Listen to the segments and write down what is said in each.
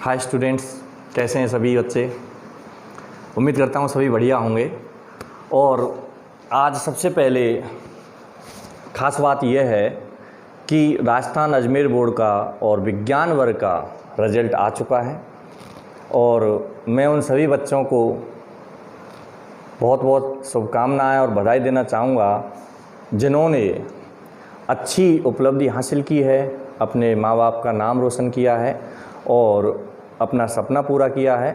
Hi students, कैसे हैं सभी बच्चे। उम्मीद करता हूँ सभी बढ़िया होंगे। और आज सबसे पहले ख़ास बात यह है कि राजस्थान अजमेर बोर्ड का और विज्ञान वर्ग का रिजल्ट आ चुका है और मैं उन सभी बच्चों को बहुत बहुत शुभकामनाएं और बधाई देना चाहूँगा जिन्होंने अच्छी उपलब्धि हासिल की है, अपने माँ बाप का नाम रोशन किया है और अपना सपना पूरा किया है।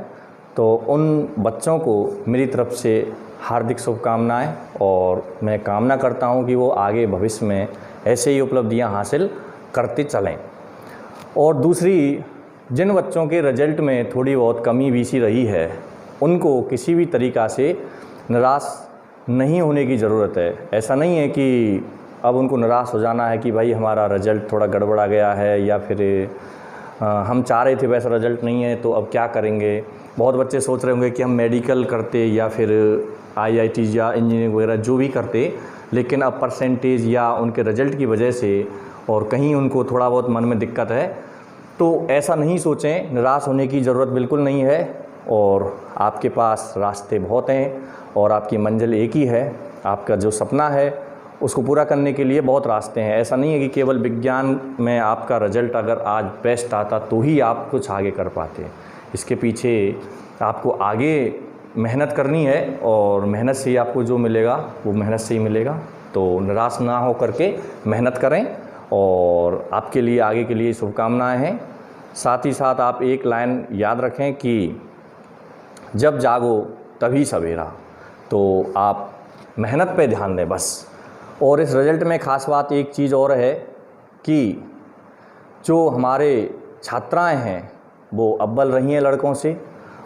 तो उन बच्चों को मेरी तरफ से हार्दिक शुभकामनाएं और मैं कामना करता हूं कि वो आगे भविष्य में ऐसे ही उपलब्धियां हासिल करते चलें। और दूसरी, जिन बच्चों के रिजल्ट में थोड़ी बहुत कमी बीसी रही है उनको किसी भी तरीक़ा से निराश नहीं होने की ज़रूरत है। ऐसा नहीं है कि अब उनको निराश हो जाना है कि भाई हमारा रिजल्ट थोड़ा गड़बड़ा गया है या फिर हम चाह रहे थे वैसा रिजल्ट नहीं है तो अब क्या करेंगे। बहुत बच्चे सोच रहे होंगे कि हम मेडिकल करते या फिर IIT या इंजीनियरिंग वगैरह जो भी करते, लेकिन अब परसेंटेज या उनके रिजल्ट की वजह से और कहीं उनको थोड़ा बहुत मन में दिक्कत है। तो ऐसा नहीं सोचें, निराश होने की ज़रूरत बिल्कुल नहीं है और आपके पास रास्ते बहुत हैं और आपकी मंजिल एक ही है। आपका जो सपना है उसको पूरा करने के लिए बहुत रास्ते हैं। ऐसा नहीं है कि केवल विज्ञान में आपका रिजल्ट अगर आज बेस्ट आता तो ही आप कुछ आगे कर पाते। इसके पीछे आपको आगे मेहनत करनी है और मेहनत से ही आपको जो मिलेगा वो मेहनत से ही मिलेगा। तो निराश ना हो करके मेहनत करें और आपके लिए आगे के लिए शुभकामनाएं हैं। साथ ही साथ आप एक लाइन याद रखें कि जब जागो तभी सवेरा। तो आप मेहनत पे ध्यान दें बस। और इस रिज़ल्ट में ख़ास बात एक चीज़ और है कि जो हमारे छात्राएं हैं वो अव्वल रही हैं लड़कों से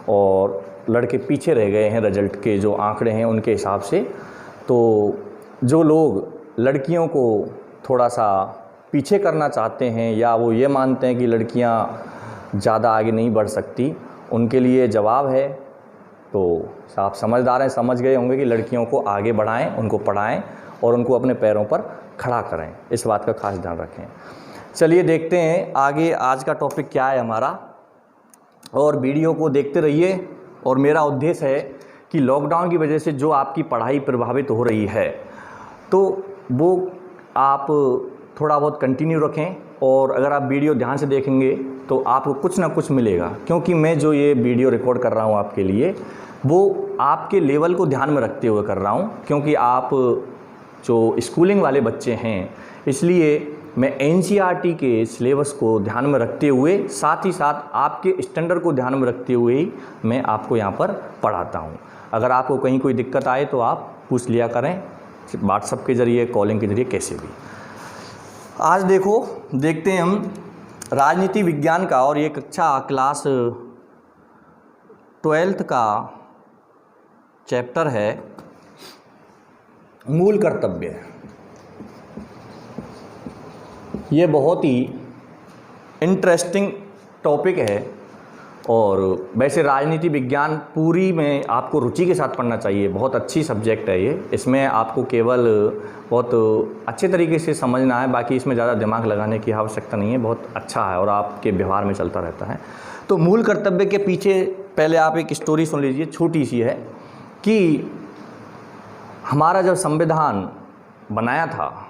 और लड़के पीछे रह गए हैं रिज़ल्ट के जो आंकड़े हैं उनके हिसाब से। तो जो लोग लड़कियों को थोड़ा सा पीछे करना चाहते हैं या वो ये मानते हैं कि लड़कियां ज़्यादा आगे नहीं बढ़ सकती, उनके लिए जवाब है। तो आप समझदार हैं, समझ गए होंगे कि लड़कियों को आगे बढ़ाएं, उनको पढ़ाएं और उनको अपने पैरों पर खड़ा करें। इस बात का खास ध्यान रखें। चलिए देखते हैं आगे आज का टॉपिक क्या है हमारा, और वीडियो को देखते रहिए। और मेरा उद्देश्य है कि लॉकडाउन की वजह से जो आपकी पढ़ाई प्रभावित हो रही है तो वो आप थोड़ा बहुत कंटिन्यू रखें और अगर आप वीडियो ध्यान से देखेंगे तो आपको कुछ ना कुछ मिलेगा। क्योंकि मैं जो ये वीडियो रिकॉर्ड कर रहा हूँ आपके लिए वो आपके लेवल को ध्यान में रखते हुए कर रहा हूँ, क्योंकि आप जो स्कूलिंग वाले बच्चे हैं, इसलिए मैं NCERT के सिलेबस को ध्यान में रखते हुए साथ ही साथ आपके स्टैंडर्ड को ध्यान में रखते हुए ही मैं आपको यहाँ पर पढ़ाता हूँ। अगर आपको कहीं कोई दिक्कत आए तो आप पूछ लिया करें, व्हाट्सएप के ज़रिए, कॉलिंग के ज़रिए, कैसे भी। आज देखते हैं हम राजनीति विज्ञान का, और ये कक्षा क्लास 12th का चैप्टर है मूल कर्तव्य। ये बहुत ही इंटरेस्टिंग टॉपिक है और वैसे राजनीति विज्ञान पूरी में आपको रुचि के साथ पढ़ना चाहिए। बहुत अच्छी सब्जेक्ट है ये। इसमें आपको केवल बहुत अच्छे तरीके से समझना है, बाकी इसमें ज़्यादा दिमाग लगाने की आवश्यकता नहीं है। बहुत अच्छा है और आपके व्यवहार में चलता रहता है। तो मूल कर्तव्य के पीछे पहले आप एक स्टोरी सुन लीजिए, छोटी सी है कि हमारा जब संविधान बनाया था,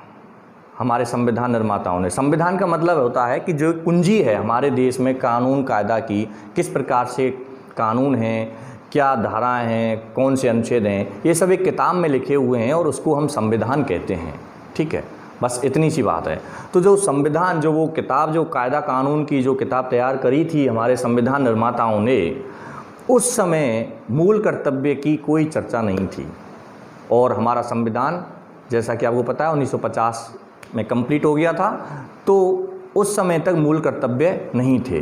हमारे संविधान निर्माताओं ने, संविधान का मतलब होता है कि जो कुंजी है हमारे देश में कानून कायदा की, किस प्रकार से कानून हैं, क्या धाराएं हैं, कौन से अनुच्छेद हैं, ये सब एक किताब में लिखे हुए हैं और उसको हम संविधान कहते हैं। ठीक है, बस इतनी सी बात है। तो जो संविधान, जो वो किताब, जो कायदा कानून की जो किताब तैयार करी थी हमारे संविधान निर्माताओं ने, उस समय मूल कर्तव्य की कोई चर्चा नहीं थी। और हमारा संविधान, जैसा कि आपको पता है, 1950 में कंप्लीट हो गया था। तो उस समय तक मूल कर्तव्य नहीं थे।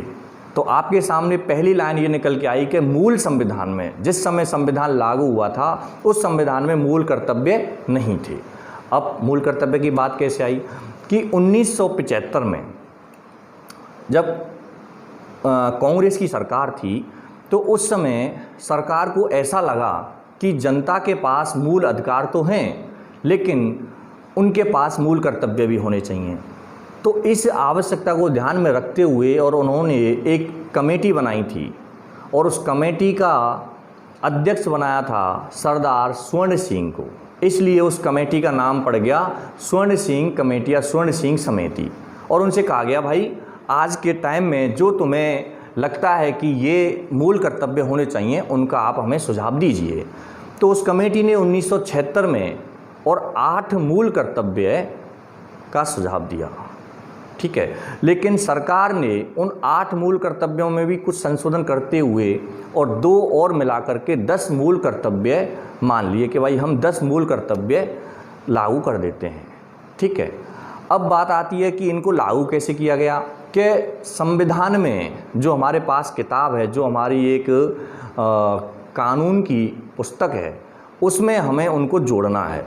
तो आपके सामने पहली लाइन ये निकल के आई कि मूल संविधान में, जिस समय संविधान लागू हुआ था उस संविधान में मूल कर्तव्य नहीं थे। अब मूल कर्तव्य की बात कैसे आई कि 1975 में जब कांग्रेस की सरकार थी तो उस समय सरकार को ऐसा लगा कि जनता के पास मूल अधिकार तो हैं लेकिन उनके पास मूल कर्तव्य भी होने चाहिए। तो इस आवश्यकता को ध्यान में रखते हुए और उन्होंने एक कमेटी बनाई थी और उस कमेटी का अध्यक्ष बनाया था सरदार स्वर्ण सिंह को। इसलिए उस कमेटी का नाम पड़ गया स्वर्ण सिंह कमेटी या स्वर्ण सिंह समिति। और उनसे कहा गया भाई आज के टाइम में जो तुम्हें लगता है कि ये मूल कर्तव्य होने चाहिए उनका आप हमें सुझाव दीजिए। तो उस कमेटी ने 1976 में और 8 मूल कर्तव्य का सुझाव दिया, ठीक है। लेकिन सरकार ने उन 8 मूल कर्तव्यों में भी कुछ संशोधन करते हुए और 2 और मिलाकर के 10 मूल कर्तव्य मान लिए कि भाई हम 10 मूल कर्तव्य लागू कर देते हैं, ठीक है। अब बात आती है कि इनको लागू कैसे किया गया कि संविधान में जो हमारे पास किताब है, जो हमारी एक कानून की पुस्तक है, उसमें हमें उनको जोड़ना है।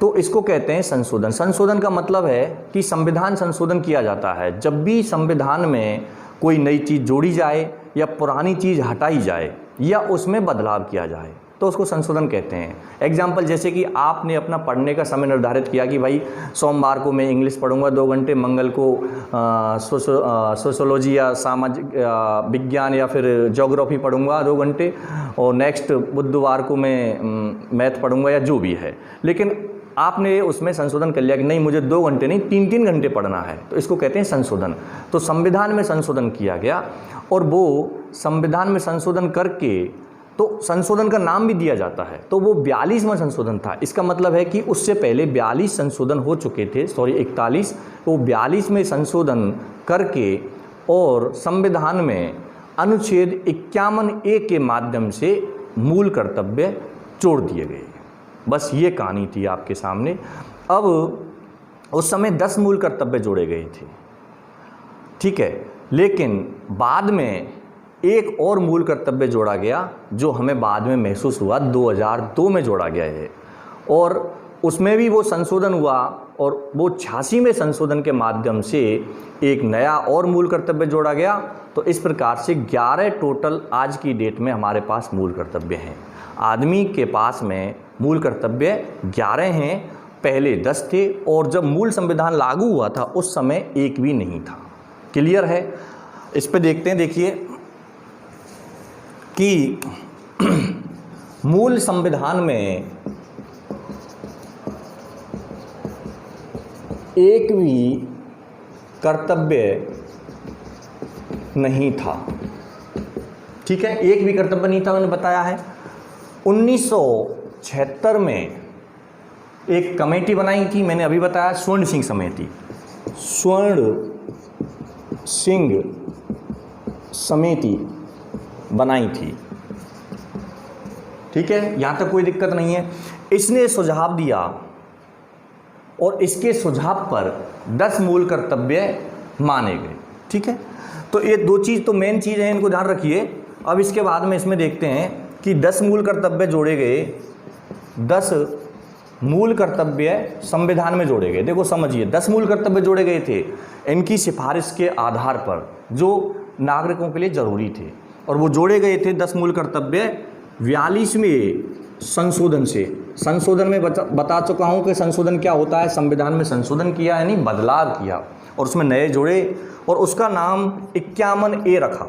तो इसको कहते हैं संशोधन। संशोधन का मतलब है कि संविधान संशोधन किया जाता है जब भी संविधान में कोई नई चीज़ जोड़ी जाए या पुरानी चीज़ हटाई जाए या उसमें बदलाव किया जाए तो उसको संशोधन कहते हैं। एग्जाम्पल जैसे कि आपने अपना पढ़ने का समय निर्धारित किया कि भाई सोमवार को मैं इंग्लिश पढ़ूंगा 2 घंटे, मंगल को सोशोलॉजी या सामाजिक विज्ञान या फिर ज्योग्राफी पढ़ूंगा 2 घंटे, और नेक्स्ट बुधवार को मैं मैथ पढ़ूंगा या जो भी है। लेकिन आपने उसमें संशोधन कर लिया कि नहीं मुझे 2 घंटे नहीं 3-3 घंटे पढ़ना है, तो इसको कहते हैं संशोधन। तो संविधान में संशोधन किया गया और वो संविधान में संशोधन करके तो संशोधन का नाम भी दिया जाता है। तो वो 42वां संशोधन था। इसका मतलब है कि उससे पहले 42 संशोधन हो चुके थे, 41, तो 42 में संशोधन करके और संविधान में अनुच्छेद 51A के माध्यम से मूल कर्तव्य जोड़ दिए गए। बस ये कहानी थी आपके सामने। अब उस समय 10 मूल कर्तव्य जोड़े गए थे, ठीक है। लेकिन बाद में एक और मूल कर्तव्य जोड़ा गया जो हमें बाद में महसूस हुआ 2002 में जोड़ा गया है, और उसमें भी वो संशोधन हुआ और वो 86वें संशोधन के माध्यम से एक नया और मूल कर्तव्य जोड़ा गया। तो इस प्रकार से 11 टोटल आज की डेट में हमारे पास मूल कर्तव्य हैं। आदमी के पास में मूल कर्तव्य 11 हैं, पहले 10 थे, और जब मूल संविधान लागू हुआ था उस समय एक भी नहीं था। क्लियर है? इस पे देखते हैं, देखिए कि मूल संविधान में एक भी कर्तव्य नहीं था, ठीक है। एक भी कर्तव्य नहीं था, मैंने बताया है। 1976 में एक कमेटी बनाई थी, मैंने अभी बताया स्वर्ण सिंह समिति, स्वर्ण सिंह समिति बनाई थी, ठीक है। यहां तक कोई दिक्कत नहीं है। इसने सुझाव दिया और इसके सुझाव पर 10 मूल कर्तव्य माने गए, ठीक है। तो ये 2 चीज़ तो मेन चीज़ है, इनको ध्यान रखिए। अब इसके बाद में इसमें देखते हैं कि 10 मूल कर्तव्य जोड़े गए, 10 मूल कर्तव्य संविधान में जोड़े गए। देखो समझिए, 10 मूल कर्तव्य जोड़े गए थे इनकी सिफारिश के आधार पर जो नागरिकों के लिए ज़रूरी थे, और वो जोड़े गए थे 10 मूल कर्तव्य 42वें संशोधन से। संशोधन में बता चुका हूँ कि संशोधन क्या होता है। संविधान में संशोधन किया यानी बदलाव किया और उसमें नए जोड़े, और उसका नाम 51A रखा।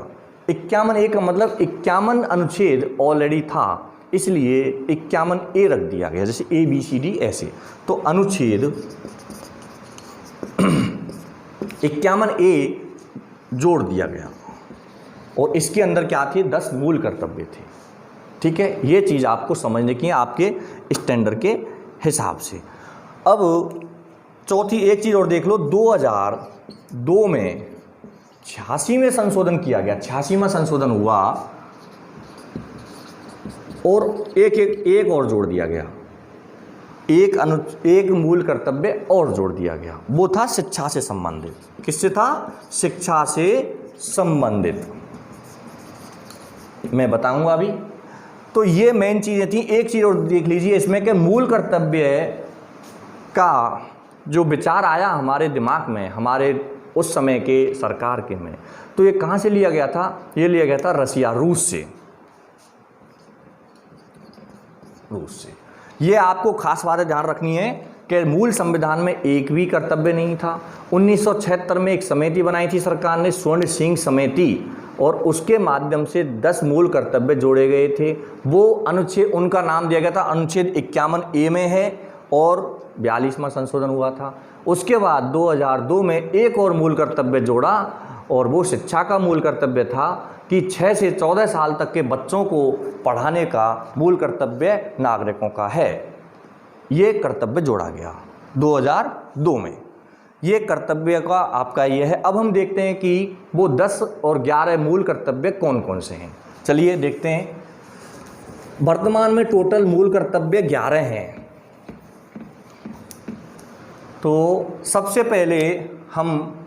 51A का मतलब 51 अनुच्छेद ऑलरेडी था, इसलिए 51A रख दिया गया, जैसे ABCD ऐसे। तो अनुच्छेद 51A जोड़ दिया गया और इसके अंदर क्या थे, 10 मूल कर्तव्य थे, ठीक है। ये चीज़ आपको समझने की है आपके स्टैंडर्ड के हिसाब से। अब चौथी एक चीज़ और देख लो, 2002 में 86वें संशोधन किया गया, 86वां संशोधन हुआ और एक और जोड़ दिया गया, एक मूल कर्तव्य और जोड़ दिया गया। वो था शिक्षा से संबंधित। किससे था? शिक्षा से संबंधित, मैं बताऊंगा अभी। तो ये मेन चीज़ें थी। एक चीज़ और देख लीजिए इसमें कि मूल कर्तव्य का जो विचार आया हमारे दिमाग में, हमारे उस समय के सरकार के में, तो ये कहाँ से लिया गया था? ये लिया गया था रसिया, रूस से। ये आपको खास बात ध्यान रखनी है कि मूल संविधान में एक भी कर्तव्य नहीं था। 1976 में एक समिति बनाई थी सरकार ने, स्वर्ण सिंह समिति, और उसके माध्यम से 10 मूल कर्तव्य जोड़े गए थे। वो अनुच्छेद, उनका नाम दिया गया था अनुच्छेद 51A में है, और 42वां संशोधन हुआ था। उसके बाद 2002 में एक और मूल कर्तव्य जोड़ा, और वो शिक्षा का मूल कर्तव्य था कि 6 से 14 साल तक के बच्चों को पढ़ाने का मूल कर्तव्य नागरिकों का है। ये कर्तव्य जोड़ा गया 2002 में। ये कर्तव्य का आपका ये है। अब हम देखते हैं कि वो 10 और 11 मूल कर्तव्य कौन कौन से हैं। चलिए देखते हैं। वर्तमान में टोटल मूल कर्तव्य 11 हैं। तो सबसे पहले हम